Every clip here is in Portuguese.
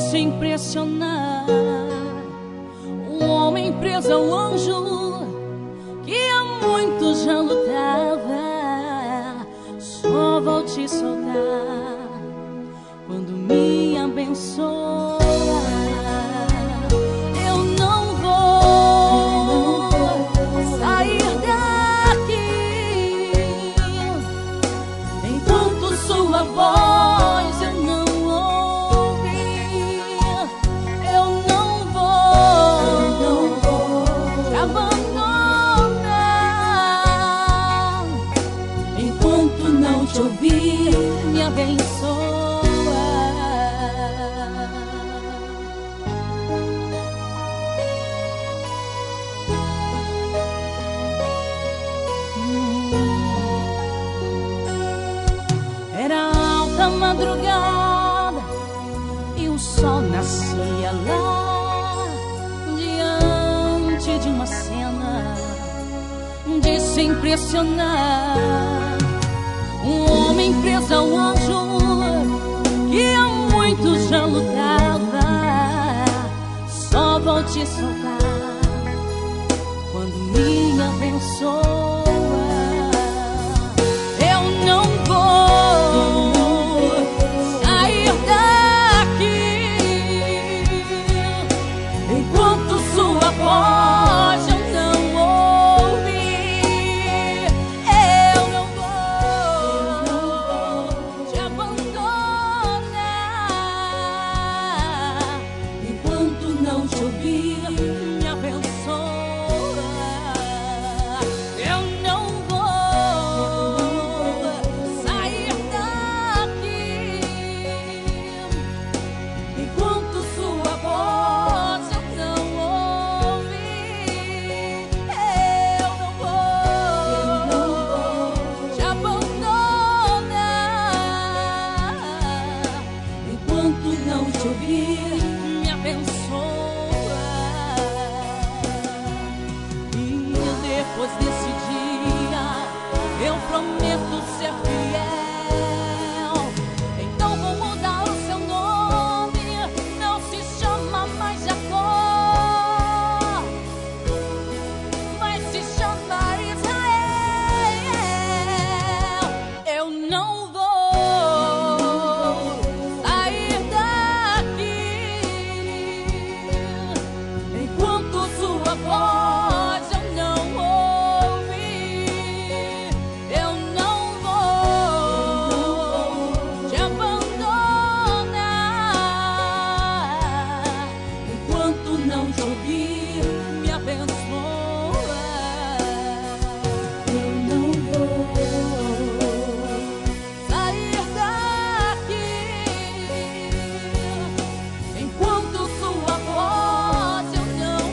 se impressionar. Um homem preso ao anjo que há muito já lutava, só vou te soltar quando me abençoa. Eu não vou sair daqui enquanto sua voz eu não ouvir. Eu não vou te abandonar enquanto não te ouvir. Me abençoa. Era alta madrugada e o sol nascia lá, diante de uma cena de se impressionar. Um homem preso ao anjo que há muito já lutava, só vou te soltar quando me abençoa. Eu não vou sair daqui enquanto sua voz eu não ouvir. Eu não vou te abandonar enquanto não te ouvir. Me abençoa. Eu não vou sair daqui enquanto sua voz eu não ouvir. Eu não vou te abandonar enquanto não te ouvir. Me abençoa. E depois desse dia eu prometo ser fiel. Então vou mudar o seu nome, não se chama mais Jacó, mas se chama Israel. Eu não vou sair daqui enquanto sua voz eu não ouvir. Eu não vou te abandonar enquanto não te ouvir. Me abençoa. Eu não vou sair daqui enquanto sua voz eu não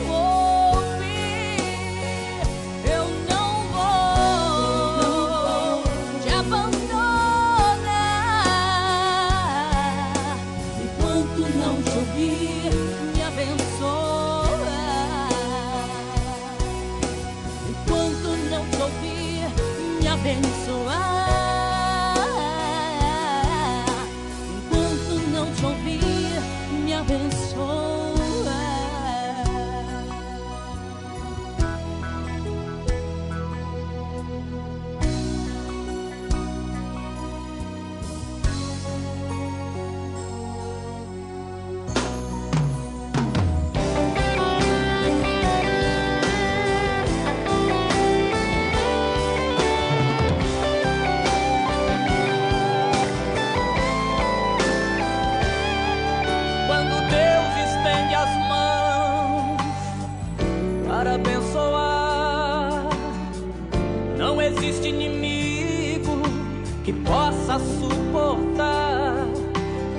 ouvir. Eu não vou te abandonar enquanto não te ouvir. Me abençoa. Enquanto não te ouvir. Me abençoa. Enquanto não te ouvir. Me abençoa. Quando Deus estende as mãos para abençoar, não existe inimigo que possa suportar.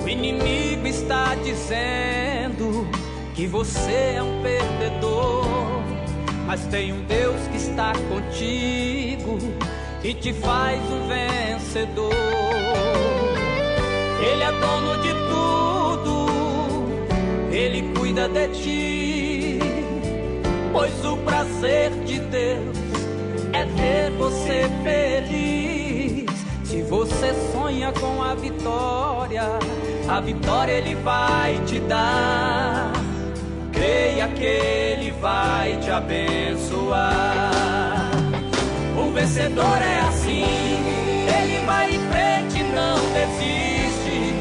O inimigo está dizendo que você é um perdedor, mas tem um Deus que está contigo e te faz um vencedor. Ele é dono de tudo, Ele cuida de ti, pois o prazer de Deus é ver você feliz. Se você sonha com a vitória, a vitória Ele vai te dar. Creia que Ele vai te abençoar. O vencedor é assim, ele vai em frente, não desiste,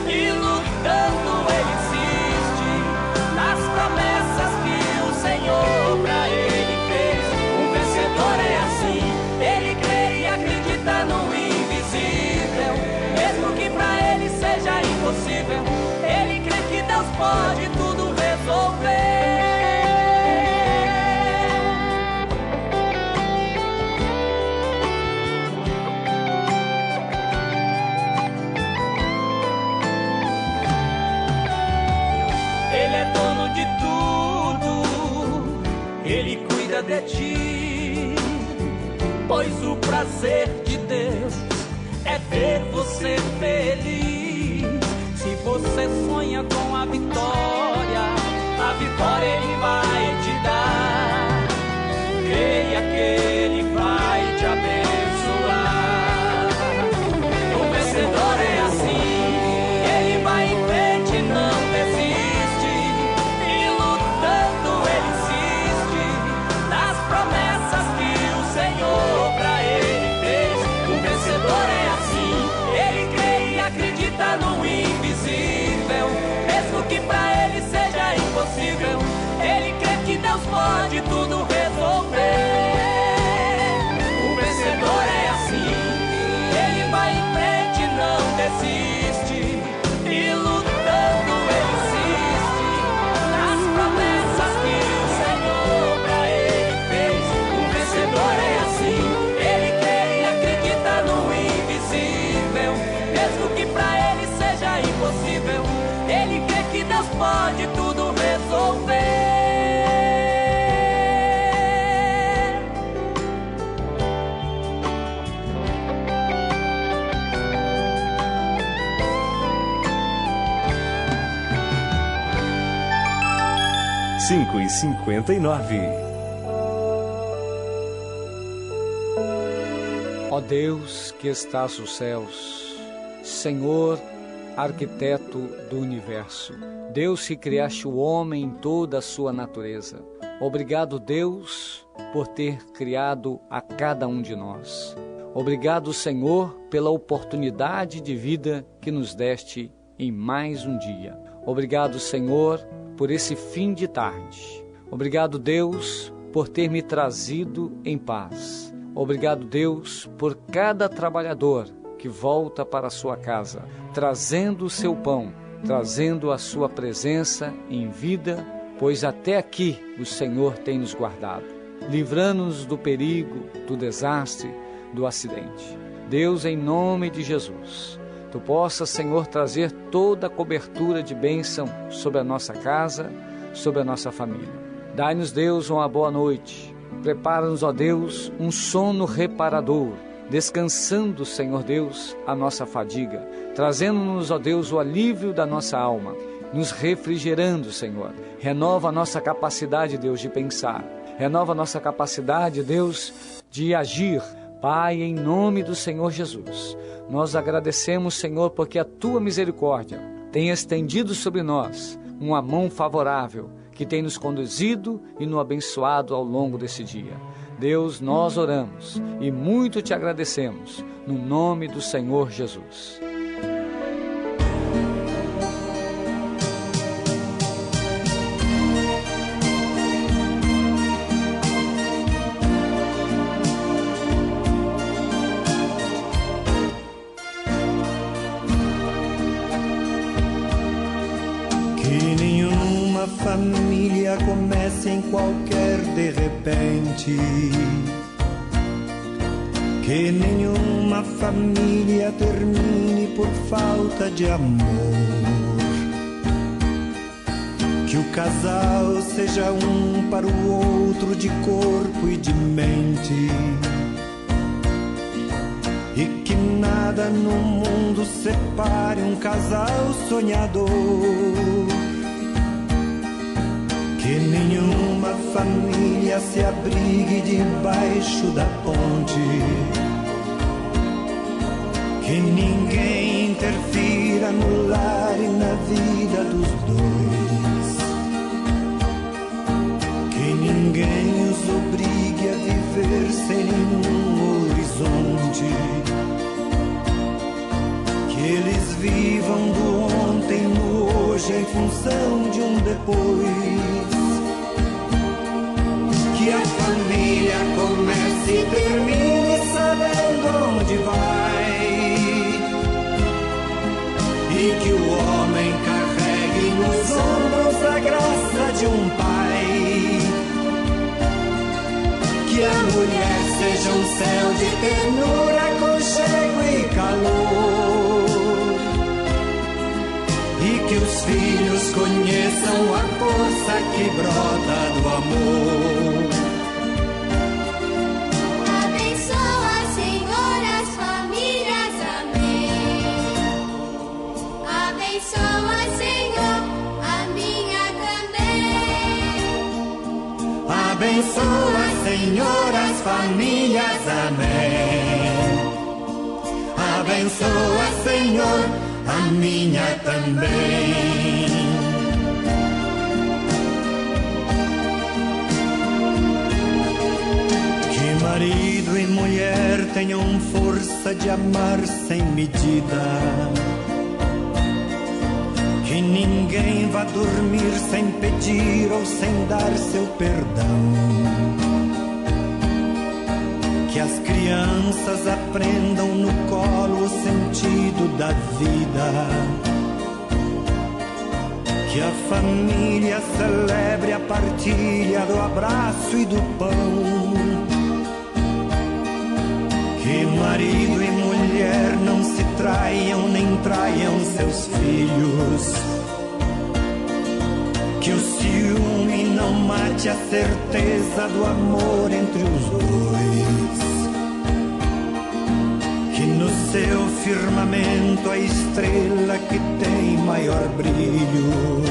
e lutando ele insiste nas promessas que o Senhor pra ele fez. O vencedor é assim, ele crê e acredita no invisível, mesmo que pra ele seja impossível. Ele crê que Deus pode tudo resolver. Ele cuida de ti, pois o prazer de Deus é ver você feliz. Se você sonha com a vitória Ele vai te dar. Creia que Ele vai te abençoar. O vencedor é assim, ele vai em frente, não desiste, e lutando ele insiste nas promessas que o Senhor pra ele fez. O vencedor é assim, ele crê e acredita no invisível, mesmo que pra ele seja impossível. Ele crê que Deus pode tudo resolver. O vencedor é assim, ele vai em frente, não desiste, e lutando ele insiste nas promessas que o Senhor pra ele fez. O vencedor é assim, ele crê e acredita no invisível, mesmo que pra ele seja impossível. Ele crê que Deus pode tudo resolver. Cinco e 59. Ó Deus que estás nos céus, Senhor, arquiteto do universo, Deus que criaste o homem em toda a sua natureza. Obrigado, Deus, por ter criado a cada um de nós. Obrigado, Senhor, pela oportunidade de vida que nos deste em mais um dia. Obrigado, Senhor, por esse fim de tarde. Obrigado, Deus, por ter me trazido em paz. Obrigado, Deus, por cada trabalhador que volta para a sua casa, trazendo o seu pão, trazendo a sua presença em vida, pois até aqui o Senhor tem nos guardado, livrando-nos do perigo, do desastre, do acidente. Deus, em nome de Jesus, Tu possas, Senhor, trazer toda a cobertura de bênção sobre a nossa casa, sobre a nossa família. Dai-nos, Deus, uma boa noite. Prepara-nos, ó Deus, um sono reparador, descansando, Senhor Deus, a nossa fadiga, trazendo-nos, ó Deus, o alívio da nossa alma, nos refrigerando, Senhor. Renova a nossa capacidade, Deus, de pensar. Renova a nossa capacidade, Deus, de agir. Pai, em nome do Senhor Jesus, nós agradecemos, Senhor, porque a Tua misericórdia tem estendido sobre nós uma mão favorável que tem nos conduzido e nos abençoado ao longo desse dia. Deus, nós oramos e muito Te agradecemos, no nome do Senhor Jesus. Família comece em qualquer de repente, que nenhuma família termine por falta de amor, que o casal seja um para o outro de corpo e de mente, e que nada no mundo separe um casal sonhador. Que nenhuma família se abrigue debaixo da ponte, que ninguém interfira gira no lar e na vida dos dois. Que ninguém os obrigue a viver sem nenhum horizonte. Que eles vivam do ontem no hoje em função de um depois. Que a família comece e termine sabendo onde vai. E que o homem carregue nos ombros a graça de um pai. Que a mulher seja um céu de ternura, aconchego e calor. E que os filhos conheçam a força que brota do amor. Abençoa, Senhor, as famílias, amém. Abençoa, Senhor, a minha também. Abençoa, Senhor, as famílias, amém. Abençoa, Senhor, a minha também. Que marido e mulher tenham força de amar sem medida. Que ninguém vá dormir sem pedir ou sem dar seu perdão. Que as crianças aprendam no colo o sentido da vida. Que a família celebre a partilha do abraço e do pão. Que marido e mulher não se traiam nem traiam seus filhos. Que o ciúme não mate a certeza do amor entre os dois. Que no seu firmamento a estrela que tem maior brilho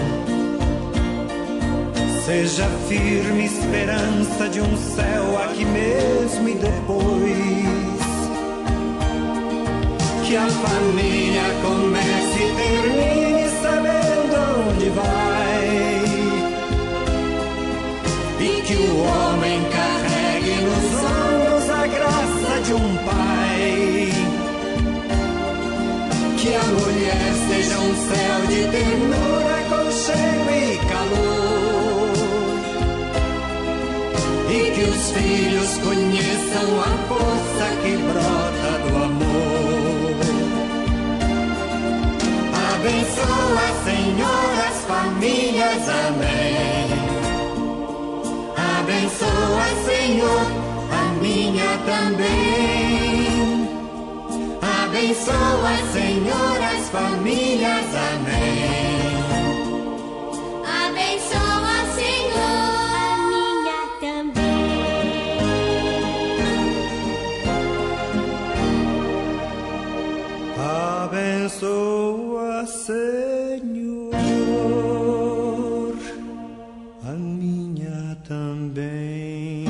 seja firme esperança de um céu aqui mesmo e depois. Que a família comece e termine sabendo onde vai. E que o homem carregue nos ombros a graça de um pai. Que a mulher seja um céu de ternura, aconchego e calor. E que os filhos conheçam a força que brota do amor. Abençoa, Senhor, as famílias, amém. Abençoa, Senhor, a minha também. Abençoa, Senhor, as famílias, amém. Abençoa, Senhor, a minha também. Abençoa, Senhor, a minha também.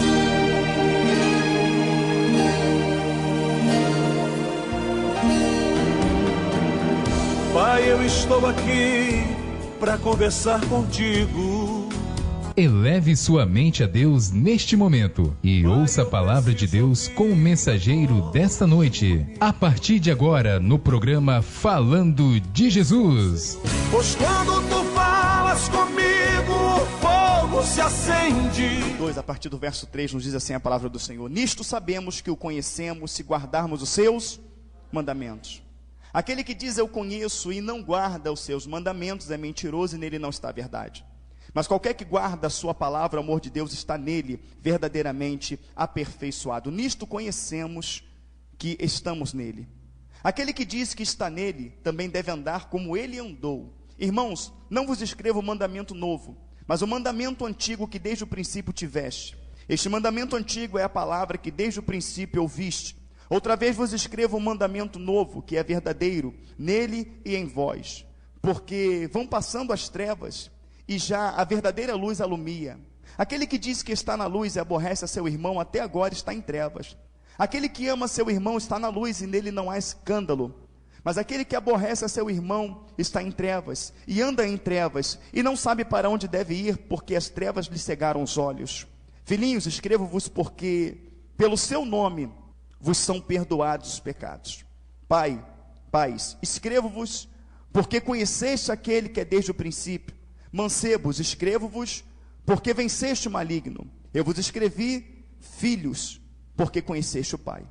Pai, eu estou aqui para conversar contigo. Eleve sua mente a Deus neste momento e ouça a palavra de Deus com o mensageiro desta noite. A partir de agora, no programa Falando de Jesus. Pois quando tu falas comigo, o fogo se acende. 2, a partir do verso 3, nos diz assim a palavra do Senhor: nisto sabemos que o conhecemos, se guardarmos os seus mandamentos. Aquele que diz eu conheço e não guarda os seus mandamentos é mentiroso e nele não está a verdade. Mas qualquer que guarda a sua palavra, o amor de Deus está nele, verdadeiramente aperfeiçoado. Nisto conhecemos que estamos nele. Aquele que diz que está nele, também deve andar como ele andou. Irmãos, não vos escrevo mandamento novo, mas o mandamento antigo que desde o princípio tiveste. Este mandamento antigo é a palavra que desde o princípio ouviste. Outra vez vos escrevo um mandamento novo, que é verdadeiro, nele e em vós. Porque vão passando as trevas, e já a verdadeira luz alumia. Aquele que diz que está na luz e aborrece a seu irmão, até agora está em trevas. Aquele que ama seu irmão está na luz, e nele não há escândalo. Mas aquele que aborrece a seu irmão está em trevas, e anda em trevas, e não sabe para onde deve ir, porque as trevas lhe cegaram os olhos. Filhinhos, escrevo-vos porque, pelo seu nome, vos são perdoados os pecados. Pais, escrevo-vos porque conheceste aquele que é desde o princípio. Mancebos, escrevo-vos porque venceste o maligno. Eu vos escrevi, filhos, porque conheceste o Pai.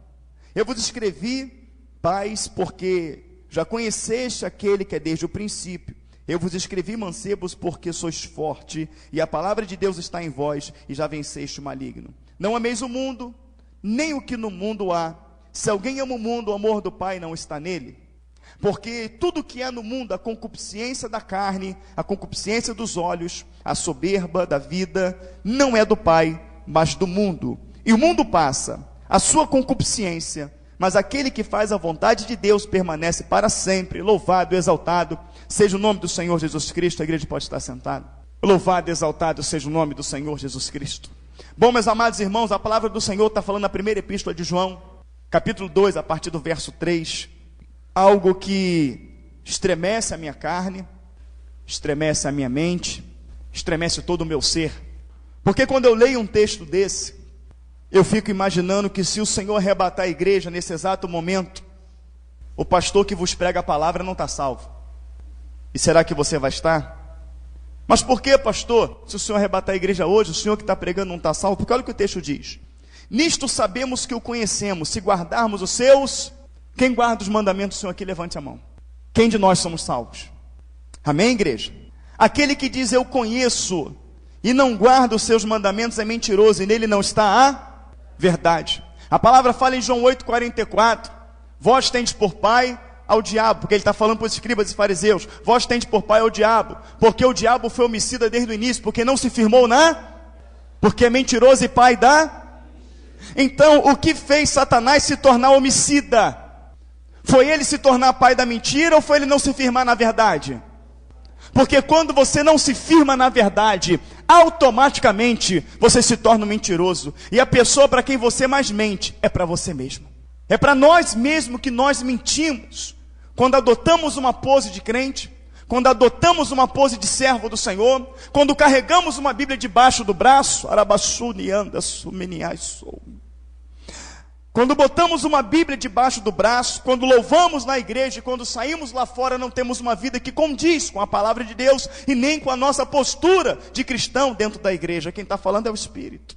Eu vos escrevi, pais, porque já conheceste aquele que é desde o princípio. Eu vos escrevi, mancebos, porque sois forte, e a palavra de Deus está em vós, e já venceste o maligno. Não ameis o mundo, nem o que no mundo há. Se alguém ama o mundo, o amor do Pai não está nele. Porque tudo que há no mundo, a concupiscência da carne, a concupiscência dos olhos, a soberba da vida, não é do Pai, mas do mundo. E o mundo passa, a sua concupiscência, mas aquele que faz a vontade de Deus permanece para sempre. Louvado, exaltado seja o nome do Senhor Jesus Cristo. A igreja pode estar sentada. Louvado, exaltado seja o nome do Senhor Jesus Cristo. Bom, meus amados irmãos, a palavra do Senhor está falando na primeira epístola de João, capítulo 2, a partir do verso 3. Algo que estremece a minha carne, estremece a minha mente, estremece todo o meu ser. Porque quando eu leio um texto desse, eu fico imaginando que se o Senhor arrebatar a igreja nesse exato momento, o pastor que vos prega a palavra não está salvo. E será que você vai estar? Mas por que, pastor? Se o Senhor arrebatar a igreja hoje, o Senhor que está pregando não está salvo? Porque olha o que o texto diz. Nisto sabemos que o conhecemos, se guardarmos os seus... Quem guarda os mandamentos do Senhor aqui, levante a mão. Quem de nós somos salvos? Amém, igreja? Aquele que diz eu conheço e não guarda os seus mandamentos é mentiroso, e nele não está a verdade. A palavra fala em João 8,44. Vós tendes por pai ao diabo, porque ele está falando para os escribas e fariseus. Vós tendes por pai ao diabo, porque o diabo foi homicida desde o início, porque não se firmou porque é mentiroso e pai da... Então, o que fez Satanás se tornar homicida? Foi ele se tornar pai da mentira, ou foi ele não se firmar na verdade? Porque quando você não se firma na verdade, automaticamente você se torna um mentiroso. E a pessoa para quem você mais mente é para você mesmo. É para nós mesmos que nós mentimos. Quando adotamos uma pose de crente, quando adotamos uma pose de servo do Senhor, quando carregamos uma Bíblia debaixo do braço, quando botamos uma Bíblia debaixo do braço, quando louvamos na igreja, quando saímos lá fora, não temos uma vida que condiz com a palavra de Deus e nem com a nossa postura de cristão dentro da igreja. Quem está falando é o Espírito.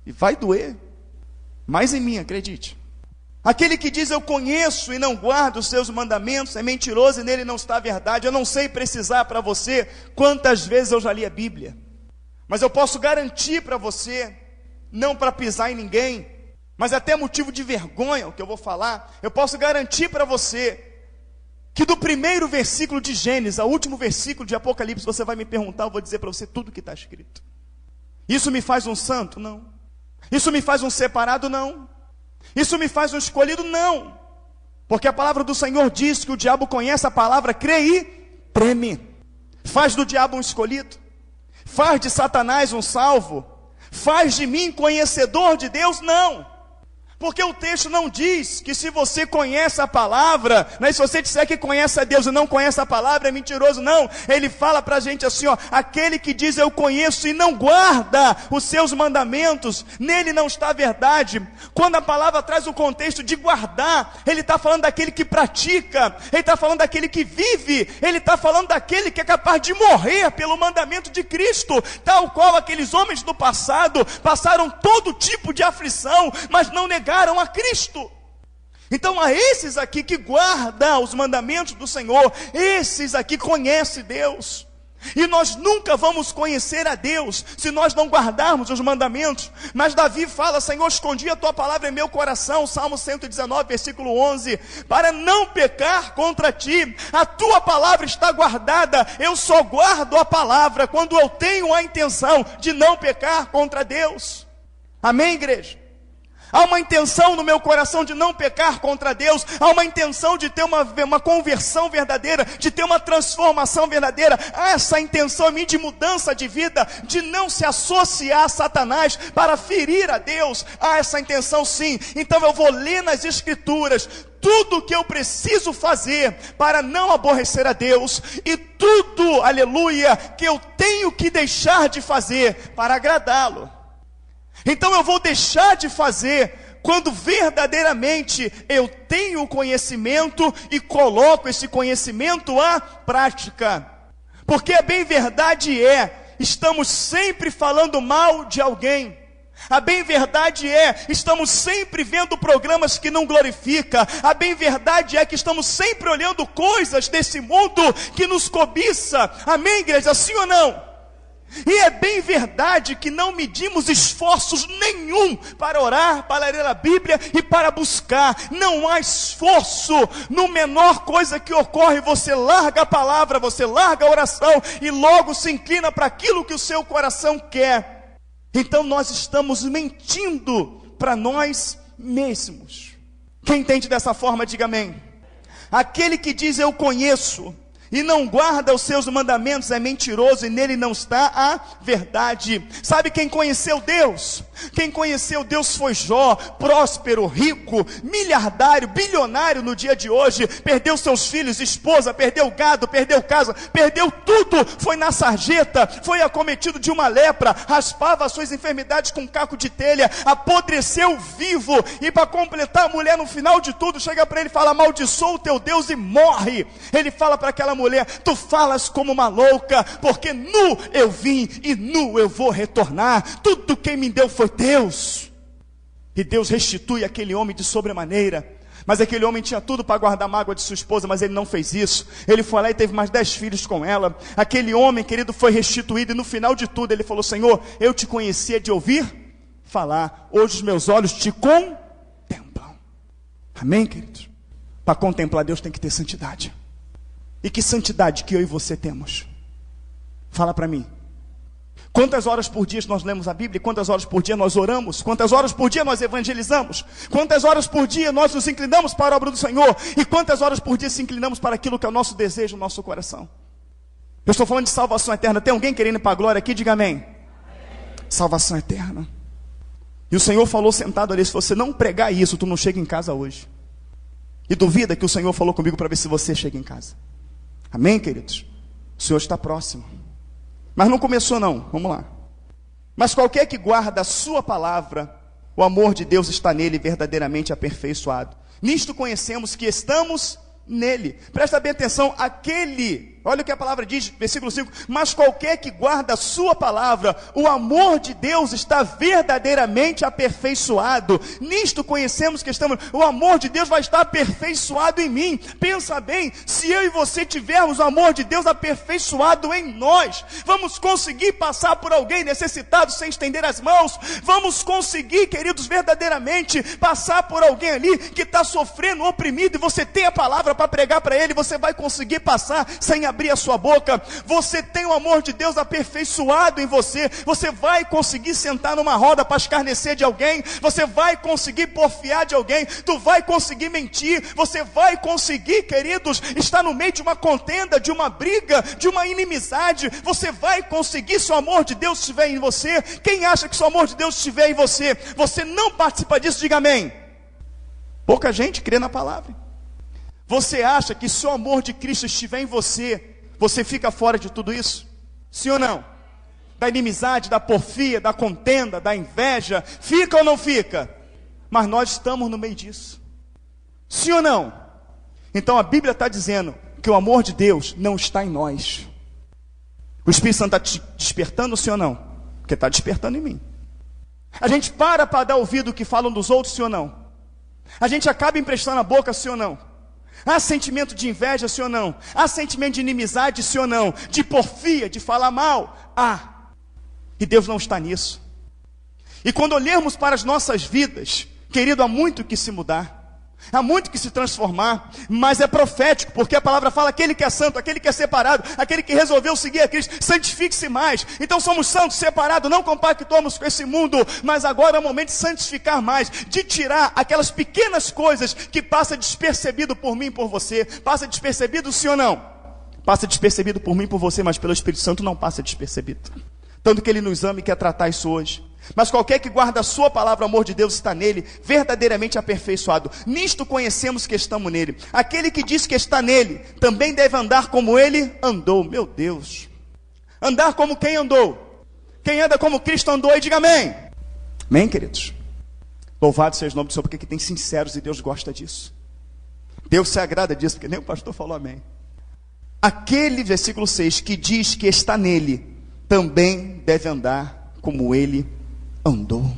E vai doer. Mais em mim, acredite. Aquele que diz eu conheço e não guarda os seus mandamentos é mentiroso e nele não está a verdade. Eu não sei precisar para você quantas vezes eu já li a Bíblia. Mas eu posso garantir para você, não para pisar em ninguém, mas até motivo de vergonha, o que eu vou falar, eu posso garantir para você, que do primeiro versículo de Gênesis ao último versículo de Apocalipse, você vai me perguntar, eu vou dizer para você tudo que está escrito. Isso me faz um santo? Não. Isso me faz um separado? Não. Isso me faz um escolhido? Não. Porque a palavra do Senhor diz que o diabo conhece a palavra, crê e treme. Faz do diabo um escolhido? Faz de Satanás um salvo? Faz de mim conhecedor de Deus? Não. Porque o texto não diz que se você conhece a palavra, né, se você disser que conhece a Deus e não conhece a palavra, é mentiroso. Não, ele fala para a gente assim, ó, aquele que diz eu conheço e não guarda os seus mandamentos, nele não está a verdade. Quando a palavra traz o contexto de guardar, ele está falando daquele que pratica, ele está falando daquele que vive, ele está falando daquele que é capaz de morrer pelo mandamento de Cristo, tal qual aqueles homens do passado passaram todo tipo de aflição, mas não negaram a Cristo. Então a esses aqui que guardam os mandamentos do Senhor, esses aqui conhecem Deus. E nós nunca vamos conhecer a Deus se nós não guardarmos os mandamentos. Mas Davi fala, Senhor, escondi a tua palavra em meu coração, Salmo 119, versículo 11, para não pecar contra ti. A tua palavra está guardada. Eu só guardo a palavra quando eu tenho a intenção de não pecar contra Deus. Amém, igreja? Há uma intenção no meu coração de não pecar contra Deus. Há uma intenção de ter uma conversão verdadeira, de ter uma transformação verdadeira. Há essa intenção em mim de mudança de vida, de não se associar a Satanás para ferir a Deus. Há essa intenção sim. Então eu vou ler nas Escrituras tudo que eu preciso fazer para não aborrecer a Deus e tudo, aleluia, que eu tenho que deixar de fazer para agradá-lo. Então eu vou deixar de fazer quando verdadeiramente eu tenho o conhecimento e coloco esse conhecimento à prática. Porque a bem verdade estamos sempre falando mal de alguém. A bem verdade estamos sempre vendo programas que não glorificam. A bem verdade que estamos sempre olhando coisas desse mundo que nos cobiça. Amém, igreja? Sim ou não? E é bem verdade que não medimos esforços nenhum para orar, para ler a Bíblia e para buscar. Não há esforço. No menor coisa que ocorre, você larga a palavra, você larga a oração e logo se inclina para aquilo que o seu coração quer. Então nós estamos mentindo para nós mesmos. Quem entende dessa forma, diga amém. Aquele que diz eu conheço e não guarda os seus mandamentos é mentiroso e nele não está a verdade. Sabe quem conheceu Deus? Quem conheceu Deus foi Jó, próspero, rico, miliardário, bilionário no dia de hoje. Perdeu seus filhos, esposa, perdeu gado, perdeu casa, perdeu tudo. Foi na sarjeta, foi acometido de uma lepra, raspava as suas enfermidades com um caco de telha, apodreceu vivo. E para completar, a mulher no final de tudo chega para ele e fala: amaldiçoa o teu Deus e morre. Ele fala para aquela mulher: tu falas como uma louca, porque nu eu vim e nu eu vou retornar. Tudo quem me deu foi Deus. E Deus restitui aquele homem de sobremaneira. Mas aquele homem tinha tudo para guardar mágoa de sua esposa, mas ele não fez isso. Ele foi lá e teve mais 10 filhos com ela. Aquele homem, querido, foi restituído. E no final de tudo ele falou: Senhor, eu te conhecia de ouvir falar, hoje os meus olhos te contemplam. Amém, queridos? Para contemplar Deus tem que ter santidade. E que santidade que eu e você temos? Fala para mim. Quantas horas por dia nós lemos a Bíblia? Quantas horas por dia nós oramos? Quantas horas por dia nós evangelizamos? Quantas horas por dia nós nos inclinamos para a obra do Senhor? E quantas horas por dia se inclinamos para aquilo que é o nosso desejo, o nosso coração? Eu estou falando de salvação eterna. Tem alguém querendo ir para a glória aqui? Diga amém. Salvação eterna. E o Senhor falou sentado ali: se você não pregar isso, tu não chega em casa hoje. E duvida que o Senhor falou comigo para ver se você chega em casa. Amém, queridos? O Senhor está próximo. Mas não começou não, vamos lá. Mas qualquer que guarda a sua palavra, o amor de Deus está nele verdadeiramente aperfeiçoado. Nisto conhecemos que estamos nele. Presta bem atenção, olha o que a palavra diz, versículo 5, mas qualquer que guarda a sua palavra, o amor de Deus está verdadeiramente aperfeiçoado. Nisto conhecemos que estamos, o amor de Deus vai estar aperfeiçoado em mim. Pensa bem, se eu e você tivermos o amor de Deus aperfeiçoado em nós, vamos conseguir passar por alguém necessitado sem estender as mãos. Vamos conseguir, queridos, verdadeiramente passar por alguém ali que está sofrendo, oprimido, e você tem a palavra para pregar para ele. Você vai conseguir passar sem abrir a sua boca. Você tem o amor de Deus aperfeiçoado em você. Você vai conseguir sentar numa roda para escarnecer de alguém. Você vai conseguir porfiar de alguém. Tu vai conseguir mentir. Você vai conseguir, queridos, estar no meio de uma contenda, de uma briga, de uma inimizade. Você vai conseguir se o amor de Deus estiver em você. Quem acha que se o amor de Deus estiver em você, você não participa disso? Diga amém. Pouca gente crê na palavra. Você acha que se o amor de Cristo estiver em você, você fica fora de tudo isso? Sim ou não? Da inimizade, da porfia, da contenda, da inveja, fica ou não fica? Mas nós estamos no meio disso. Sim ou não? Então a Bíblia está dizendo que o amor de Deus não está em nós. O Espírito Santo está te despertando, sim ou não? Porque está despertando em mim. A gente para dar ouvido ao que falam dos outros, sim ou não? A gente acaba emprestando a boca, sim ou não? Há sentimento de inveja, sim ou não? Há sentimento de inimizade, sim ou não? De porfia, de falar mal? E Deus não está nisso. E quando olharmos para as nossas vidas, querido, há muito que se mudar. Há muito que se transformar, mas é profético, porque a palavra fala: aquele que é santo, aquele que é separado, aquele que resolveu seguir a Cristo, santifique-se mais. Então somos santos, separados, não compactuamos com esse mundo, mas agora é o momento de santificar mais, de tirar aquelas pequenas coisas que passa despercebido por mim e por você. Passa despercebido, sim ou não? Passa despercebido por mim e por você, mas pelo Espírito Santo não passa despercebido. Tanto que Ele nos ama e quer tratar isso hoje. Mas qualquer que guarda a sua palavra, o amor de Deus está nele, verdadeiramente aperfeiçoado. Nisto conhecemos que estamos nele. Aquele que diz que está nele, também deve andar como ele andou. Meu Deus. Andar como quem andou? Quem anda como Cristo andou, e diga amém. Amém, queridos? Louvado seja o nome do Senhor, porque aqui tem sinceros e Deus gosta disso. Deus se agrada disso, porque nem o pastor falou amém. Aquele, versículo 6, que diz que está nele, também deve andar como ele andou.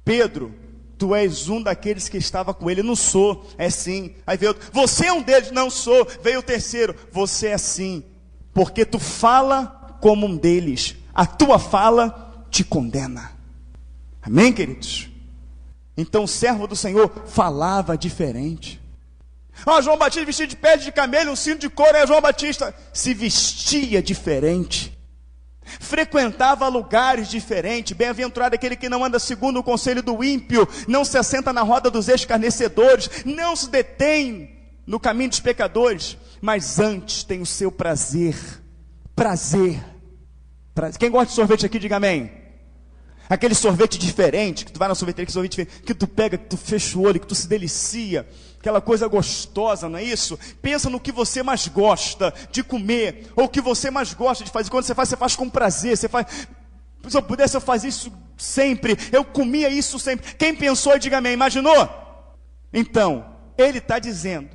Pedro, tu és um daqueles que estava com ele. Não sou, é sim. Aí veio outro, você é um deles. Não sou. Veio o terceiro, você é sim, porque tu fala como um deles. A tua fala te condena. Amém, queridos? Então o servo do Senhor falava diferente. João Batista vestido de pele de camelo, um cinto de couro. João Batista se vestia diferente, frequentava lugares diferentes. Bem-aventurado aquele que não anda segundo o conselho do ímpio, não se assenta na roda dos escarnecedores, não se detém no caminho dos pecadores, mas antes tem o seu prazer. Quem gosta de sorvete aqui, diga amém. Aquele sorvete diferente, que tu vai na sorveteria, que sorvete diferente, que tu pega, que tu fecha o olho, que tu se delicia, aquela coisa gostosa, não é isso? Pensa no que você mais gosta de comer, ou o que você mais gosta de fazer. Quando você faz com prazer, você faz. Se eu pudesse, eu fazia isso sempre, eu comia isso sempre. Quem pensou, diga amém, imaginou? Então, ele está dizendo,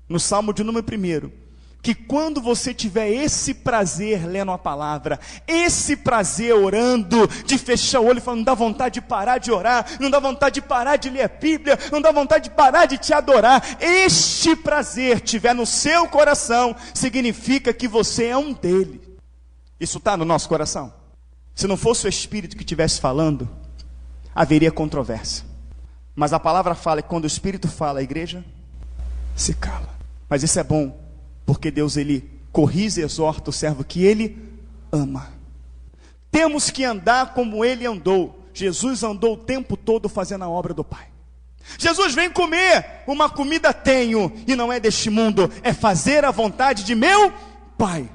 no Salmo de número 1, que quando você tiver esse prazer lendo a palavra, esse prazer orando, de fechar o olho e falar, não dá vontade de parar de orar, não dá vontade de parar de ler a Bíblia, não dá vontade de parar de te adorar, este prazer tiver no seu coração, significa que você é um dele. Isso está no nosso coração. Se não fosse o Espírito que estivesse falando, haveria controvérsia. Mas a palavra fala que quando o Espírito fala, a igreja se cala. Mas isso é bom, porque Deus, ele corrige e exorta o servo que ele ama. Temos que andar como ele andou. Jesus andou o tempo todo fazendo a obra do Pai. Jesus vem comer, uma comida tenho, e não é deste mundo, é fazer a vontade de meu Pai.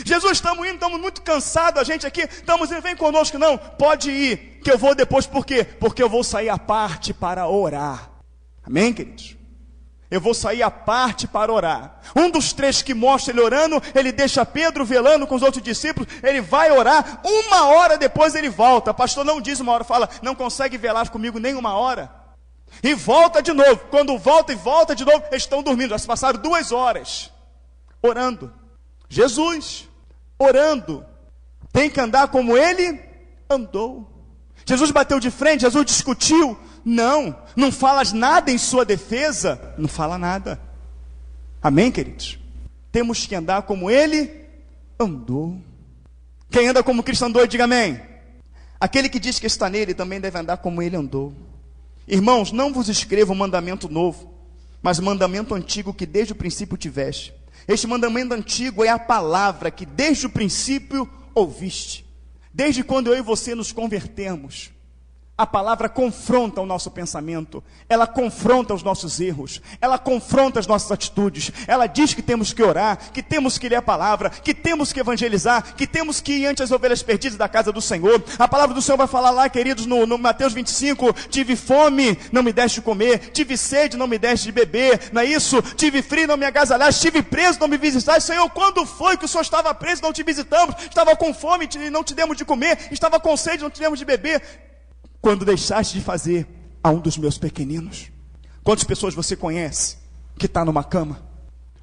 Jesus, estamos indo, estamos muito cansados, a gente aqui, estamos indo, vem conosco. Não, pode ir, que eu vou depois. Por quê? Porque eu vou sair à parte para orar. Amém, queridos? Eu vou sair à parte para orar. Um dos três que mostra ele orando, ele deixa Pedro velando com os outros discípulos, ele vai orar, 1 hora depois ele volta. Pastor, não diz 1 hora, fala, não consegue velar comigo nem 1 hora. E volta de novo. Quando volta e volta de novo, eles estão dormindo, já se passaram 2 horas. Orando. Jesus, orando, tem que andar como ele andou. Jesus bateu de frente, Jesus discutiu. Não falas nada em sua defesa. Não fala nada. Amém, queridos? Temos que andar como ele andou. Quem anda como Cristo andou, diga amém. Aquele que diz que está nele também deve andar como ele andou. Irmãos, não vos escrevo um mandamento novo, mas mandamento antigo que desde o princípio tiveste. Este mandamento antigo é a palavra que desde o princípio ouviste. Desde quando eu e você nos convertemos, a palavra confronta o nosso pensamento, ela confronta os nossos erros, ela confronta as nossas atitudes, ela diz que temos que orar, que temos que ler a palavra, que temos que evangelizar, que temos que ir ante as ovelhas perdidas da casa do Senhor. A palavra do Senhor vai falar lá, queridos, no Mateus 25, tive fome, não me deste de comer, tive sede, não me deste de beber, não é isso? Tive frio, não me agasalhaste, estive preso, não me visitaste. Senhor, quando foi que o Senhor estava preso, não te visitamos, estava com fome e não te demos de comer, estava com sede, não te demos de beber? Quando deixaste de fazer a um dos meus pequeninos. Quantas pessoas você conhece que está numa cama?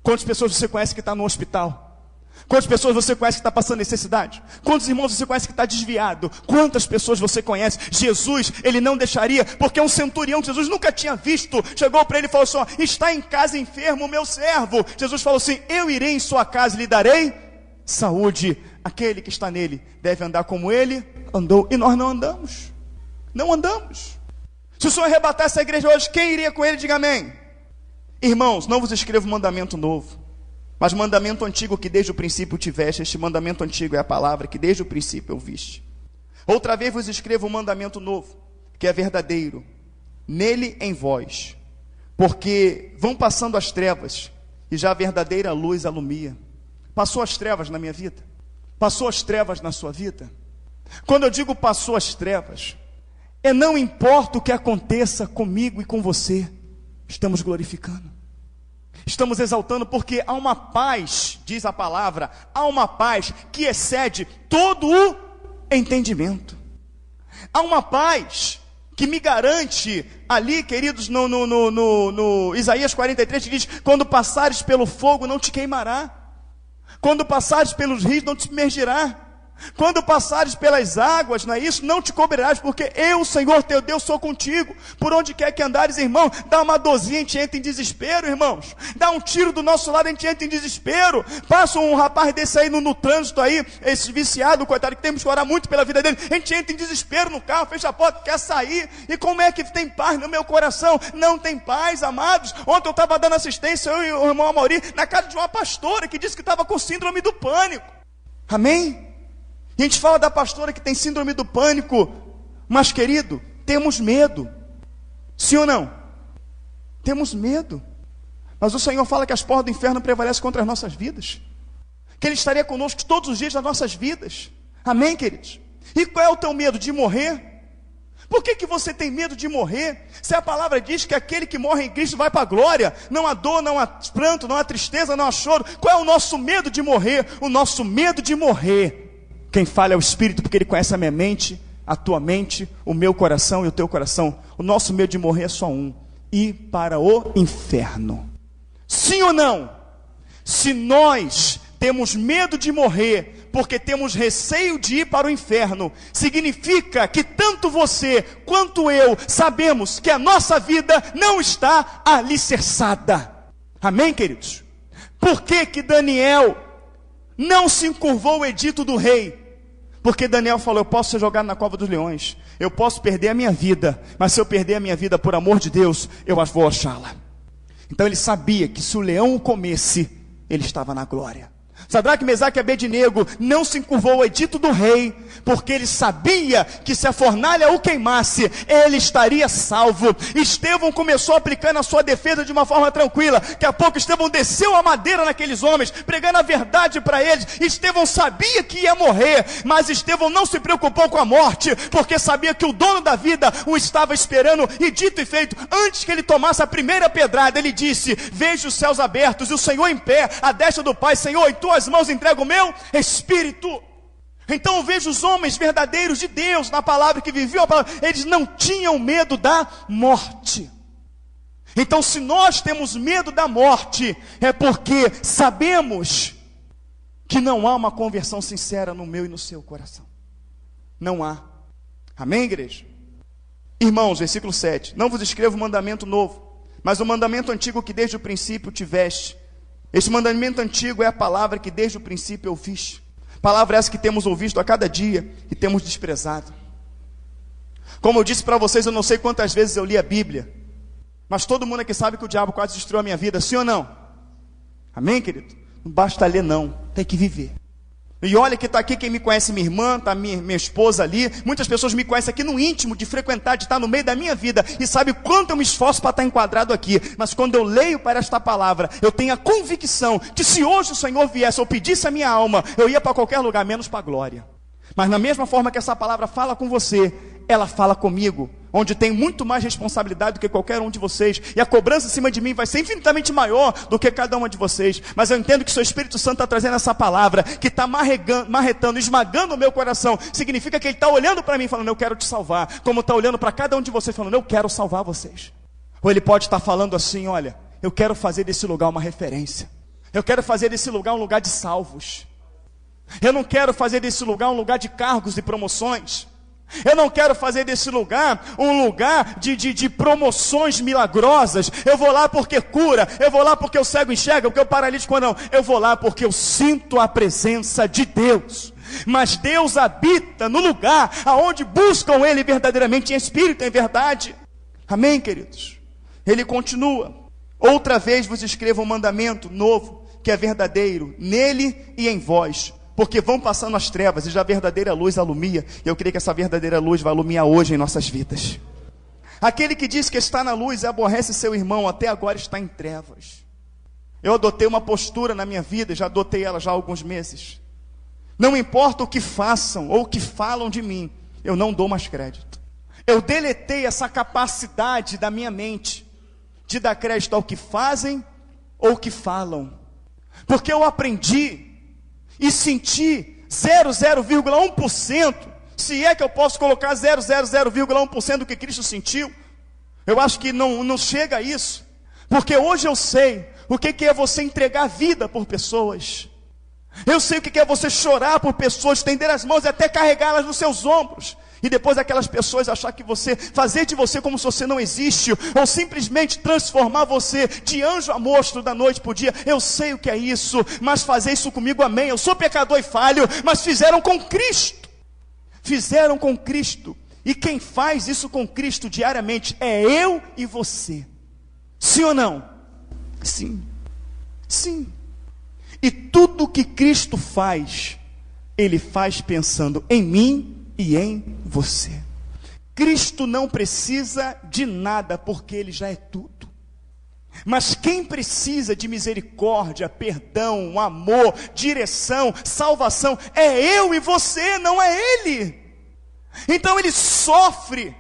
Quantas pessoas você conhece que está no hospital? Quantas pessoas você conhece que está passando necessidade? Quantos irmãos você conhece que está desviado? Quantas pessoas você conhece? Jesus, ele não deixaria, porque um centurião que Jesus nunca tinha visto, chegou para ele e falou assim, está em casa enfermo o meu servo. Jesus falou assim, eu irei em sua casa e lhe darei saúde. Aquele que está nele deve andar como ele andou, e nós não andamos. Não andamos. Se o Senhor arrebatar essa igreja hoje, quem iria com ele? Diga amém. Irmãos, não vos escrevo mandamento novo, mas mandamento antigo que desde o princípio tiveste. Este mandamento antigo é a palavra que desde o princípio ouviste. Outra vez vos escrevo um mandamento novo, que é verdadeiro, nele em vós, porque vão passando as trevas, e já a verdadeira luz alumia. Passou as trevas na minha vida? Passou as trevas na sua vida? Quando eu digo passou as trevas, não importa o que aconteça comigo e com você, estamos glorificando, estamos exaltando, porque há uma paz, diz a palavra, há uma paz que excede todo o entendimento. Há uma paz que me garante ali, queridos, no Isaías 43, que diz: quando passares pelo fogo não te queimará, quando passares pelos rios não te submergirá, quando passares pelas águas, não é isso? Não te cobrirás, porque eu, Senhor teu Deus, sou contigo. Por onde quer que andares, irmão, dá uma dorzinha, a gente entra em desespero, irmãos. Dá um tiro do nosso lado, a gente entra em desespero. Passa um rapaz desse aí no trânsito aí, esse viciado, coitado, que temos que orar muito pela vida dele. A gente entra em desespero no carro, fecha a porta, quer sair. E como é que tem paz no meu coração? Não tem paz, amados. Ontem eu estava dando assistência, eu e o irmão Amaury, na casa de uma pastora que disse que estava com síndrome do pânico. Amém? E a gente fala da pastora que tem síndrome do pânico, mas querido, temos medo, sim ou não? Temos medo, mas o Senhor fala que as portas do inferno prevalecem contra as nossas vidas, que Ele estaria conosco todos os dias das nossas vidas, amém, queridos? E qual é o teu medo? De morrer? Por que você tem medo de morrer? Se a palavra diz que aquele que morre em Cristo vai para a glória, não há dor, não há pranto, não há tristeza, não há choro. Qual é o nosso medo de morrer? O nosso medo de morrer, quem fala é o Espírito, porque Ele conhece a minha mente, a tua mente, o meu coração e o teu coração. O nosso medo de morrer é só um: ir para o inferno. Sim ou não? Se nós temos medo de morrer, porque temos receio de ir para o inferno, significa que tanto você quanto eu sabemos que a nossa vida não está alicerçada. Amém, queridos? Por que Daniel não se encurvou o edito do rei? Porque Daniel falou: eu posso ser jogado na cova dos leões, eu posso perder a minha vida, mas se eu perder a minha vida por amor de Deus, eu vou achá-la. Então ele sabia que se o leão o comesse, ele estava na glória. Sadraque, Mesaque e Abednego não se encurvou o edito do rei, porque ele sabia que se a fornalha o queimasse, ele estaria salvo. Estevão começou aplicando a sua defesa de uma forma tranquila. Daqui a pouco Estevão desceu a madeira naqueles homens, pregando a verdade para eles. Estevão sabia que ia morrer, mas Estevão não se preocupou com a morte, porque sabia que o dono da vida o estava esperando. E dito e feito, antes que ele tomasse a primeira pedrada, ele disse: vejo os céus abertos e o Senhor em pé, à destra do Pai. Senhor, em tuas mãos entrego o meu espírito. Então eu vejo os homens verdadeiros de Deus, na palavra que viviam a palavra, eles não tinham medo da morte. Então, se nós temos medo da morte, é porque sabemos que não há uma conversão sincera no meu e no seu coração. Não há. Amém, igreja? Irmãos, versículo 7: não vos escrevo um mandamento novo, mas o mandamento antigo que desde o princípio tiveste. Este mandamento antigo é a palavra que desde o princípio ouviste. Palavra essa que temos ouvido a cada dia e temos desprezado. Como eu disse para vocês, eu não sei quantas vezes eu li a Bíblia, mas todo mundo aqui sabe que o diabo quase destruiu a minha vida, sim ou não? Amém, querido? Não basta ler não, tem que viver. E olha que está aqui quem me conhece, minha irmã, está minha esposa ali. Muitas pessoas me conhecem aqui no íntimo, de frequentar, de estar no meio da minha vida, e sabe quanto eu me esforço para estar enquadrado aqui. Mas quando eu leio para esta palavra, eu tenho a convicção que se hoje o Senhor viesse ou pedisse a minha alma, eu ia para qualquer lugar, menos para a glória. Mas na mesma forma que essa palavra fala com você, ela fala comigo, onde tem muito mais responsabilidade do que qualquer um de vocês, e a cobrança em cima de mim vai ser infinitamente maior do que cada uma de vocês. Mas eu entendo que o seu Espírito Santo está trazendo essa palavra, que está marretando, esmagando o meu coração. Significa que Ele está olhando para mim falando: eu quero te salvar, como está olhando para cada um de vocês falando: eu quero salvar vocês. Ou Ele pode estar falando assim: olha, eu quero fazer desse lugar uma referência, eu quero fazer desse lugar um lugar de salvos, eu não quero fazer desse lugar um lugar de cargos e promoções. Eu não quero fazer desse lugar um lugar de promoções milagrosas. Eu vou lá porque cura, eu vou lá porque o cego enxerga, porque o paralítico não. Eu vou lá porque eu sinto a presença de Deus. Mas Deus habita no lugar aonde buscam Ele verdadeiramente em espírito e em verdade. Amém, queridos? Ele continua: outra vez vos escrevo um mandamento novo, que é verdadeiro nele e em vós, porque vão passando as trevas e já a verdadeira luz alumia. E eu creio que essa verdadeira luz vai alumiar hoje em nossas vidas. Aquele que diz que está na luz e aborrece seu irmão, até agora está em trevas. Eu adotei uma postura na minha vida, já adotei ela já há alguns meses. Não importa o que façam ou o que falam de mim, eu não dou mais crédito. Eu deletei essa capacidade da minha mente de dar crédito ao que fazem ou o que falam. Porque eu aprendi e senti 0,1%, se é que eu posso colocar 0,1% do que Cristo sentiu. Eu acho que não chega a isso. Porque hoje eu sei o que é você entregar a vida por pessoas. Eu sei o que é você chorar por pessoas, estender as mãos e até carregá-las nos seus ombros. E depois aquelas pessoas achar que fazer de você como se você não existe, ou simplesmente transformar você de anjo a monstro da noite para o dia. Eu sei o que é isso, mas fazer isso comigo, amém. Eu sou pecador e falho, mas fizeram com Cristo. Fizeram com Cristo. E quem faz isso com Cristo diariamente é eu e você. Sim ou não? Sim. Sim. E tudo que Cristo faz, Ele faz pensando em mim e em você. Cristo não precisa de nada, porque Ele já é tudo. Mas quem precisa de misericórdia, perdão, amor, direção, salvação, é eu e você, não é Ele. Então Ele sofre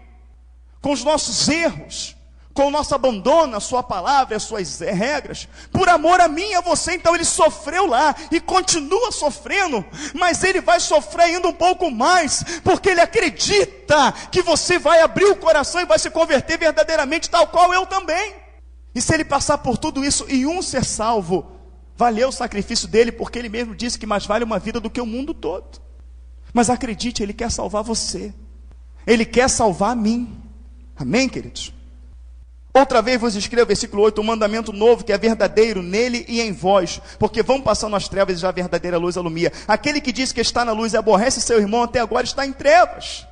com os nossos erros, com o nosso abandono, a sua palavra, as suas regras, por amor a mim e a você. Então Ele sofreu lá e continua sofrendo, mas Ele vai sofrer ainda um pouco mais, porque Ele acredita que você vai abrir o coração e vai se converter verdadeiramente, tal qual eu também. E se Ele passar por tudo isso e ser salvo, valeu o sacrifício dele, porque Ele mesmo disse que mais vale uma vida do que o mundo todo. Mas acredite, Ele quer salvar você, Ele quer salvar a mim. Amém, queridos? Outra vez vos escrevo, versículo 8, um mandamento novo que é verdadeiro nele e em vós, porque vão passando nas trevas e já a verdadeira luz alumia. Aquele que diz que está na luz e aborrece seu irmão, até agora está em trevas.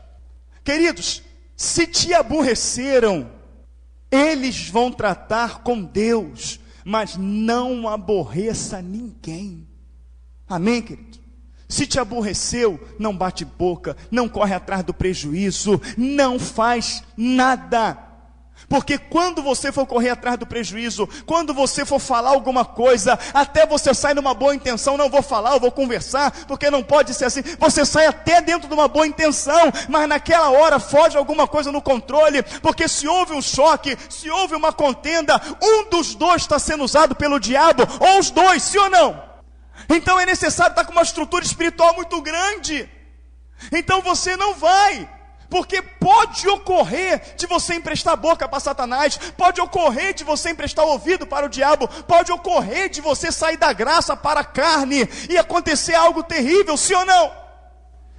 Queridos, se te aborreceram, eles vão tratar com Deus, mas não aborreça ninguém. Amém, querido? Se te aborreceu, não bate boca, não corre atrás do prejuízo, não faz nada. Porque quando você for correr atrás do prejuízo, quando você for falar alguma coisa, até você sai numa boa intenção, não vou falar, eu vou conversar, porque não pode ser assim. Você sai até dentro de uma boa intenção, mas naquela hora foge alguma coisa no controle, porque se houve um choque, se houve uma contenda, um dos dois está sendo usado pelo diabo, ou os dois, sim ou não? Então é necessário estar com uma estrutura espiritual muito grande. Então você não vai. Porque pode ocorrer de você emprestar a boca para Satanás, pode ocorrer de você emprestar o ouvido para o diabo, pode ocorrer de você sair da graça para a carne e acontecer algo terrível, sim ou não?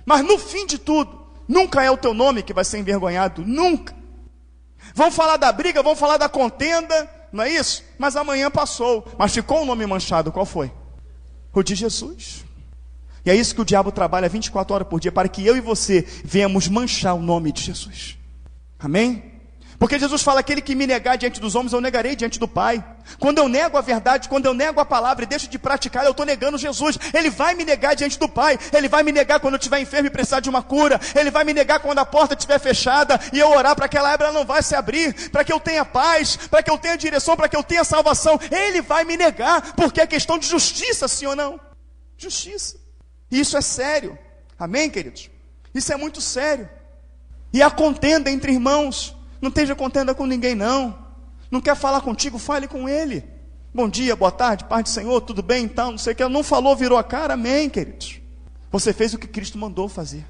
Mas no fim de tudo, nunca é o teu nome que vai ser envergonhado, nunca. Vão falar da briga, vão falar da contenda, não é isso? Mas amanhã passou, mas ficou um nome manchado, qual foi? O de Jesus. E é isso que o diabo trabalha 24 horas por dia, para que eu e você venhamos manchar o nome de Jesus. Amém? Porque Jesus fala, aquele que me negar diante dos homens, eu negarei diante do Pai. Quando eu nego a verdade, quando eu nego a palavra e deixo de praticar, eu estou negando Jesus. Ele vai me negar diante do Pai. Ele vai me negar quando eu estiver enfermo e precisar de uma cura. Ele vai me negar quando a porta estiver fechada e eu orar para que ela abra, ela não vai se abrir, para que eu tenha paz, para que eu tenha direção, para que eu tenha salvação. Ele vai me negar, porque é questão de justiça, sim ou não? Justiça. E isso é sério, amém, queridos? Isso é muito sério. E a contenda entre irmãos, não esteja contenda com ninguém não. Não quer falar contigo, fale com ele. Bom dia, boa tarde, paz do Senhor, tudo bem então, não sei o que. Ela não falou, virou a cara, amém, queridos? Você fez o que Cristo mandou fazer,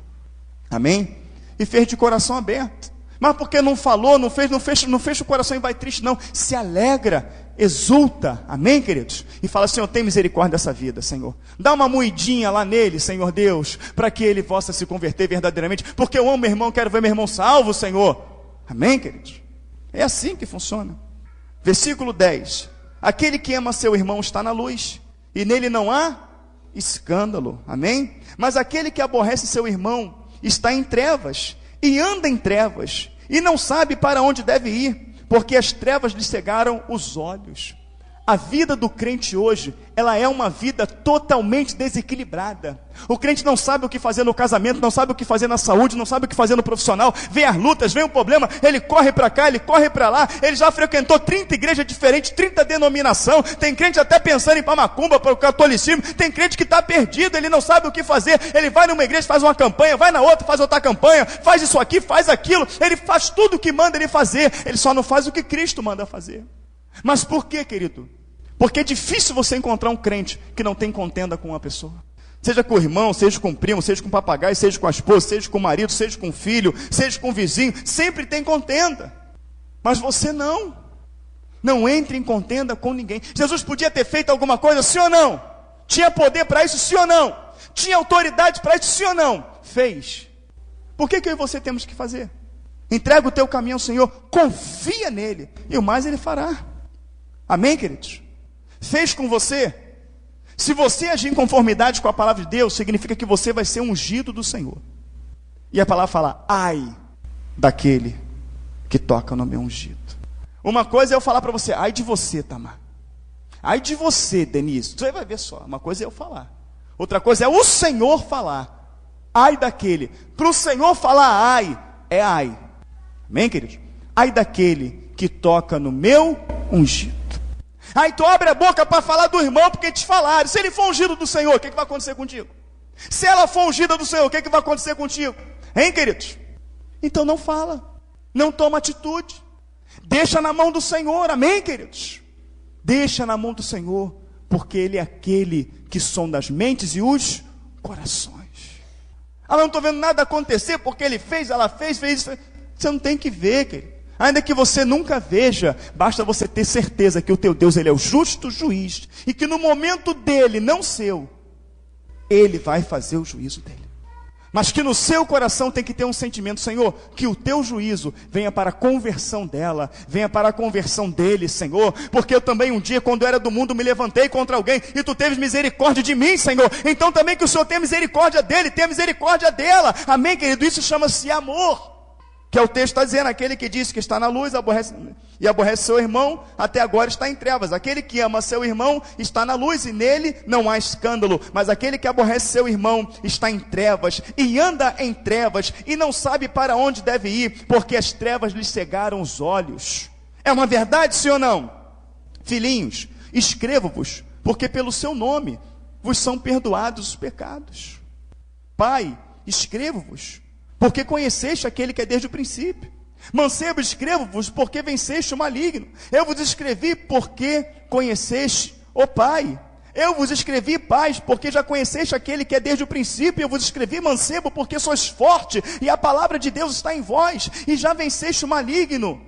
amém? E fez de coração aberto. Mas porque não falou, não fecha o coração e vai triste, não. Se alegra, exulta, amém, queridos? E fala, Senhor, tem misericórdia dessa vida, Senhor. Dá uma moedinha lá nele, Senhor Deus, para que ele possa se converter verdadeiramente. Porque eu amo meu irmão, quero ver meu irmão salvo, Senhor. Amém, queridos? É assim que funciona. Versículo 10. Aquele que ama seu irmão está na luz, e nele não há escândalo, amém? Mas aquele que aborrece seu irmão está em trevas, e anda em trevas, e não sabe para onde deve ir, porque as trevas lhe cegaram os olhos. A vida do crente hoje, ela é uma vida totalmente desequilibrada. O crente não sabe o que fazer no casamento, não sabe o que fazer na saúde, não sabe o que fazer no profissional. Vem as lutas, vem o problema, ele corre para cá, ele corre para lá. Ele já frequentou 30 igrejas diferentes, 30 denominações. Tem crente até pensando em ir para macumba, para o catolicismo. Tem crente que está perdido, ele não sabe o que fazer. Ele vai numa igreja, faz uma campanha, vai na outra, faz outra campanha, faz isso aqui, faz aquilo. Ele faz tudo o que manda ele fazer, ele só não faz o que Cristo manda fazer. Mas por quê, querido? Porque é difícil você encontrar um crente que não tem contenda com uma pessoa. Seja com o irmão, seja com o primo, seja com o papagaio, seja com a esposa, seja com o marido, seja com o filho, seja com o vizinho. Sempre tem contenda. Mas você não. Não entre em contenda com ninguém. Jesus podia ter feito alguma coisa, sim ou não? Tinha poder para isso, sim ou não? Tinha autoridade para isso, sim ou não? Fez. Por que eu e você temos que fazer? Entrega o teu caminho ao Senhor, confia nele, e o mais ele fará. Amém, queridos? Fez com você. Se você agir em conformidade com a palavra de Deus, significa que você vai ser ungido do Senhor. E a palavra fala, ai daquele que toca no meu ungido. Uma coisa é eu falar para você, ai de você, Tamar. Ai de você, Denise. Você vai ver só, uma coisa é eu falar. Outra coisa é o Senhor falar. Ai daquele. Para o Senhor falar ai, é ai. Amém, queridos? Ai daquele que toca no meu ungido. Aí tu abre a boca para falar do irmão porque te falaram. Se ele for ungido do Senhor, o que vai acontecer contigo? Se ela for ungida do Senhor, o que vai acontecer contigo? Hein, queridos? Então não fala. Não toma atitude. Deixa na mão do Senhor, amém, queridos? Deixa na mão do Senhor, porque Ele é aquele que sonda as mentes e os corações. Ah, não estou vendo nada acontecer porque Ele fez, ela fez. Você não tem que ver, querido. Ainda que você nunca veja, basta você ter certeza que o teu Deus, Ele é o justo juiz, e que no momento dele, não seu, Ele vai fazer o juízo dele. Mas que no seu coração tem que ter um sentimento, Senhor, que o teu juízo venha para a conversão dela, venha para a conversão dele, Senhor, porque eu também um dia, quando eu era do mundo, me levantei contra alguém, e tu teve misericórdia de mim, Senhor, então também que o Senhor tenha misericórdia dele, tenha misericórdia dela, amém, querido? Isso chama-se amor. Que é o texto está dizendo, aquele que diz que está na luz aborrece seu irmão, até agora está em trevas. Aquele que ama seu irmão está na luz e nele não há escândalo. Mas aquele que aborrece seu irmão está em trevas e anda em trevas e não sabe para onde deve ir, porque as trevas lhe cegaram os olhos. É uma verdade, sim ou não? Filhinhos, escrevo-vos, porque pelo seu nome vos são perdoados os pecados. Pai, escrevo-vos, porque conheceste aquele que é desde o princípio. Mancebo, escrevo-vos, porque venceste o maligno. Eu vos escrevi, porque conheceste o Pai. Eu vos escrevi, pais, porque já conheceste aquele que é desde o princípio. Eu vos escrevi, mancebo, porque sois forte, e a palavra de Deus está em vós, e já venceste o maligno.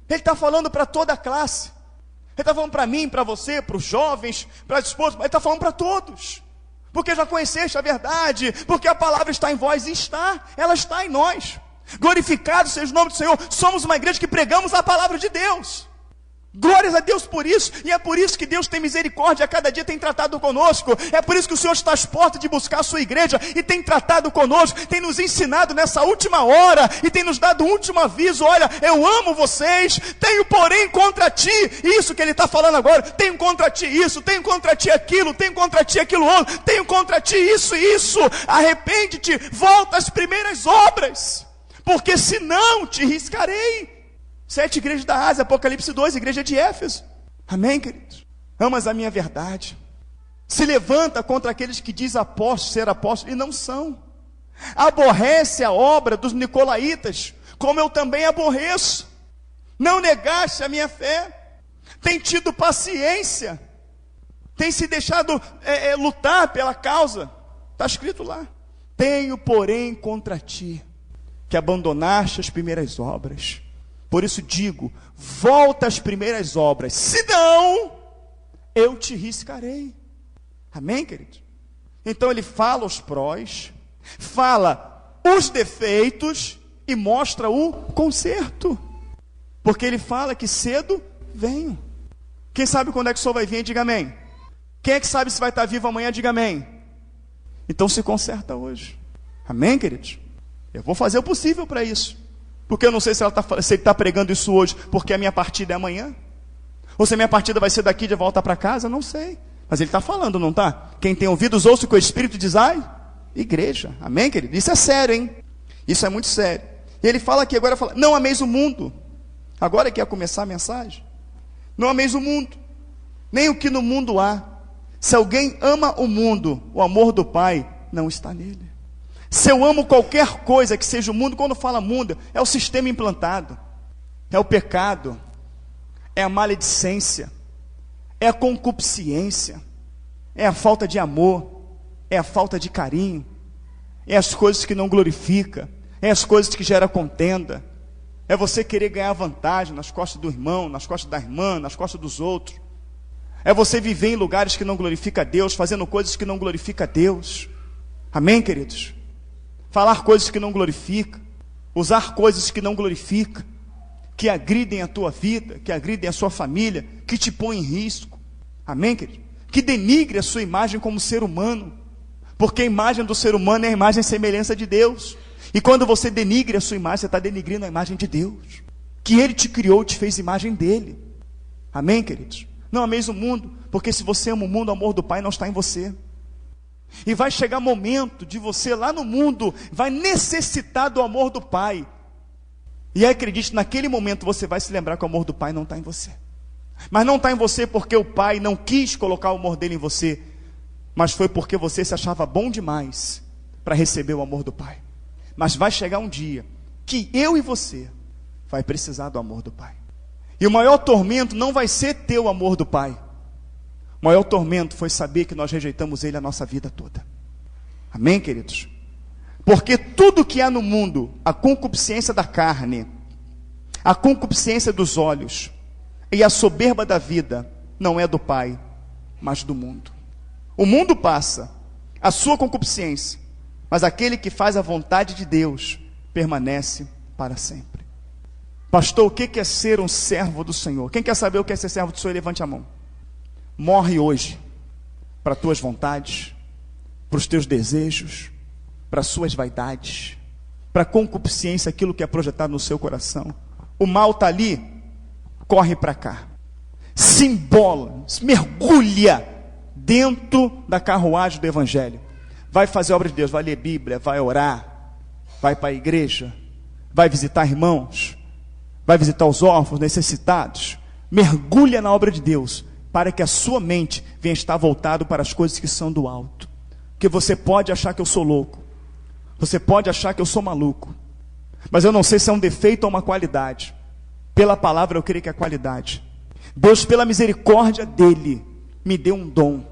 Ele está falando para toda a classe. Ele está falando para mim, para você, para os jovens, para as esposas. Ele está falando para todos. Porque já conheceste a verdade, porque a palavra está em vós, e ela está em nós. Glorificado seja o nome do Senhor. Somos uma igreja que pregamos a palavra de Deus. Glórias a Deus por isso, e é por isso que Deus tem misericórdia, a cada dia tem tratado conosco, é por isso que o Senhor está às portas de buscar a sua igreja, e tem tratado conosco, tem nos ensinado nessa última hora, e tem nos dado um último aviso. Olha, eu amo vocês, tenho porém contra ti, isso que ele está falando agora, tenho contra ti isso, tenho contra ti aquilo, tenho contra ti aquilo outro, tenho contra ti isso e isso, arrepende-te, volta às primeiras obras, porque senão te riscarei. 7 igrejas da Ásia, Apocalipse 2, igreja de Éfeso. Amém, queridos? Amas a minha verdade. Se levanta contra aqueles que dizem ser apóstolos e não são. Aborrece a obra dos nicolaítas, como eu também aborreço. Não negaste a minha fé. Tem tido paciência. Tem se deixado lutar pela causa. Está escrito lá. Tenho, porém, contra ti, que abandonaste as primeiras obras. Por isso digo, volta às primeiras obras, senão eu te riscarei. Amém, querido? Então ele fala os prós, fala os defeitos e mostra o conserto. Porque ele fala que cedo venho. Quem sabe quando é que o Senhor vai vir? Diga amém. Quem é que sabe se vai estar vivo amanhã? Diga amém. Então se conserta hoje. Amém, queridos? Eu vou fazer o possível para isso. Porque eu não sei se ele está pregando isso hoje, porque a minha partida é amanhã. Ou se a minha partida vai ser daqui de volta para casa, não sei. Mas ele está falando, não está? Quem tem ouvidos, ouça o que o Espírito diz, igreja. Amém, querido? Isso é sério, hein? Isso é muito sério. E ele fala aqui, agora fala, não ameis o mundo. Agora que ia começar a mensagem. Não ameis o mundo, nem o que no mundo há. Se alguém ama o mundo, o amor do Pai não está nele. Se eu amo qualquer coisa que seja o mundo, quando fala mundo, é o sistema implantado, é o pecado, é a maledicência, é a concupiscência, é a falta de amor, é a falta de carinho, é as coisas que não glorifica, é as coisas que geram contenda, é você querer ganhar vantagem nas costas do irmão, nas costas da irmã, nas costas dos outros. É você viver em lugares que não glorifica a Deus, fazendo coisas que não glorifica a Deus. Amém, queridos? Falar coisas que não glorifica, usar coisas que não glorifica, que agridem a tua vida, que agridem a sua família, que te põem em risco. Amém, querido? Que denigre a sua imagem como ser humano, porque a imagem do ser humano é a imagem e semelhança de Deus. E quando você denigre a sua imagem, você está denigrindo a imagem de Deus, que Ele te criou, te fez imagem dEle. Amém, queridos? Não ameis o mundo, porque se você ama o mundo, o amor do Pai não está em você. E vai chegar momento de você lá no mundo, vai necessitar do amor do Pai. E acredite, naquele momento você vai se lembrar que o amor do Pai não está em você. Mas não está em você porque o Pai não quis colocar o amor dele em você, mas foi porque você se achava bom demais para receber o amor do Pai. Mas vai chegar um dia que eu e você vai precisar do amor do Pai. E o maior tormento não vai ser ter o amor do Pai. O maior tormento foi saber que nós rejeitamos Ele a nossa vida toda. Amém, queridos? Porque tudo que há no mundo, a concupiscência da carne, a concupiscência dos olhos e a soberba da vida, não é do Pai, mas do mundo. O mundo passa, a sua concupiscência, mas aquele que faz a vontade de Deus permanece para sempre. Pastor, o que é ser um servo do Senhor? Quem quer saber o que é ser servo do Senhor, levante a mão. Morre hoje para as tuas vontades, para os teus desejos, para as suas vaidades, para a concupiscência, aquilo que é projetado no seu coração. O mal está ali, corre para cá. Se embola, se mergulha dentro da carruagem do Evangelho. Vai fazer a obra de Deus, vai ler Bíblia, vai orar, vai para a igreja, vai visitar irmãos, vai visitar os órfãos, necessitados. Mergulha na obra de Deus, para que a sua mente venha estar voltado para as coisas que são do alto. Porque você pode achar que eu sou louco, você pode achar que eu sou maluco, mas eu não sei se é um defeito ou uma qualidade. Pela palavra eu creio que é qualidade. Deus, pela misericórdia dele, me deu um dom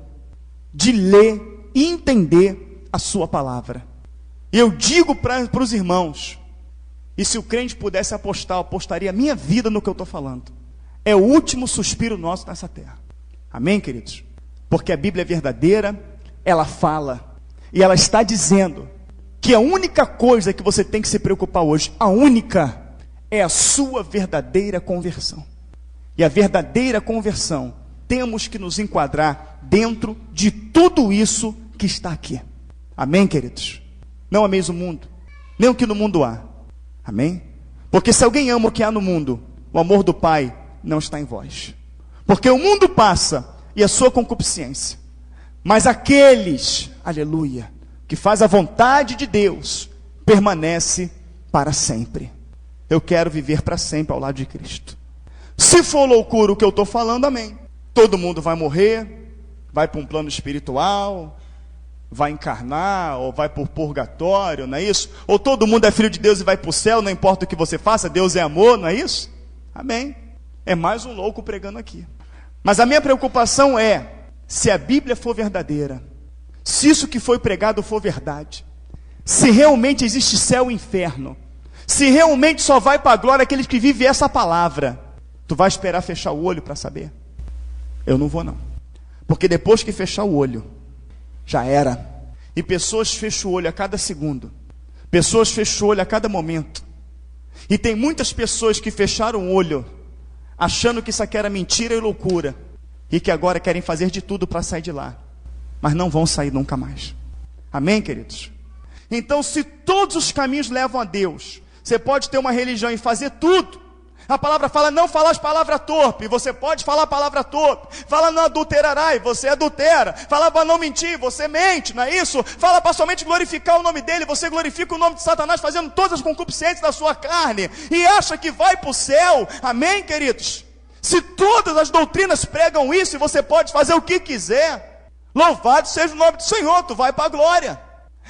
de ler e entender a sua palavra. E eu digo para os irmãos, e se o crente pudesse apostar, eu apostaria a minha vida no que eu estou falando. É o último suspiro nosso nessa terra. Amém, queridos? Porque a Bíblia é verdadeira, ela fala, e ela está dizendo que a única coisa que você tem que se preocupar hoje, a única, é a sua verdadeira conversão. E a verdadeira conversão, temos que nos enquadrar dentro de tudo isso que está aqui. Amém, queridos? Não ameis o mundo, nem o que no mundo há. Amém? Porque se alguém ama o que há no mundo, o amor do Pai não está em vós. Porque o mundo passa e a sua concupiscência, mas aqueles, aleluia, que faz a vontade de Deus, permanece para sempre. Eu quero viver para sempre ao lado de Cristo. Se for loucura o que eu estou falando, amém. Todo mundo vai morrer, vai para um plano espiritual, vai encarnar, ou vai para o purgatório, não é isso? Ou todo mundo é filho de Deus e vai para o céu, não importa o que você faça, Deus é amor, não é isso? Amém. É mais um louco pregando aqui. Mas a minha preocupação é, se a Bíblia for verdadeira, se isso que foi pregado for verdade, se realmente existe céu e inferno, se realmente só vai para a glória aqueles que vivem essa palavra, tu vai esperar fechar o olho para saber? Eu não vou não. Porque depois que fechar o olho, já era. E pessoas fecham o olho a cada segundo. Pessoas fecham o olho a cada momento. E tem muitas pessoas que fecharam o olho, achando que isso aqui era mentira e loucura, e que agora querem fazer de tudo para sair de lá, mas não vão sair nunca mais. Amém, queridos? Então, se todos os caminhos levam a Deus, você pode ter uma religião e fazer tudo, A palavra fala, não falas palavra torpe, você pode falar palavra torpe. Fala, não adulterarás, você adultera. Fala para não mentir, você mente, não é isso? Fala para somente glorificar o nome dele, você glorifica o nome de Satanás, fazendo todas as concupiscências da sua carne. E acha que vai para o céu, amém, queridos? Se todas as doutrinas pregam isso, e você pode fazer o que quiser, louvado seja o nome do Senhor, tu vai para a glória.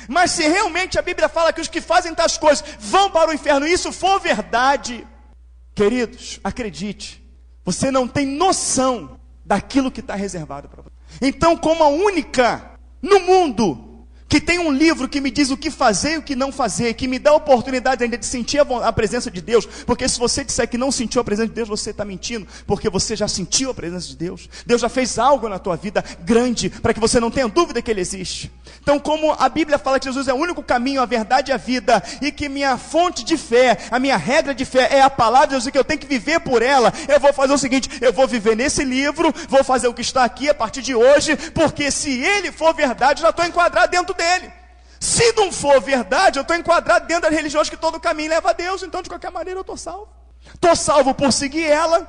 Mas se realmente a Bíblia fala que os que fazem tais coisas vão para o inferno, e isso for verdade, queridos, acredite, você não tem noção daquilo que está reservado para você. Então, como a única no mundo que tem um livro que me diz o que fazer e o que não fazer, que me dá a oportunidade ainda de sentir a presença de Deus, porque se você disser que não sentiu a presença de Deus, você está mentindo, porque você já sentiu a presença de Deus. Deus já fez algo na tua vida grande, para que você não tenha dúvida que Ele existe. Então, como a Bíblia fala que Jesus é o único caminho, a verdade e a vida, e que minha fonte de fé, a minha regra de fé é a palavra de Deus, e que eu tenho que viver por ela, eu vou fazer o seguinte, eu vou viver nesse livro, vou fazer o que está aqui a partir de hoje, porque se ele for verdade, eu já estou enquadrado dentro dele. Se não for verdade, eu estou enquadrado dentro das religiões que todo caminho leva a Deus, então de qualquer maneira eu estou salvo. Estou salvo por seguir ela,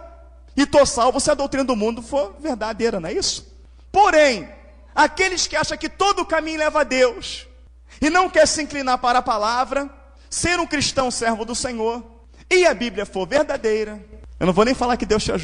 e estou salvo se a doutrina do mundo for verdadeira, não é isso? Porém, aqueles que acham que todo caminho leva a Deus, e não quer se inclinar para a palavra, ser um cristão servo do Senhor, e a Bíblia for verdadeira, eu não vou nem falar que Deus te ajude.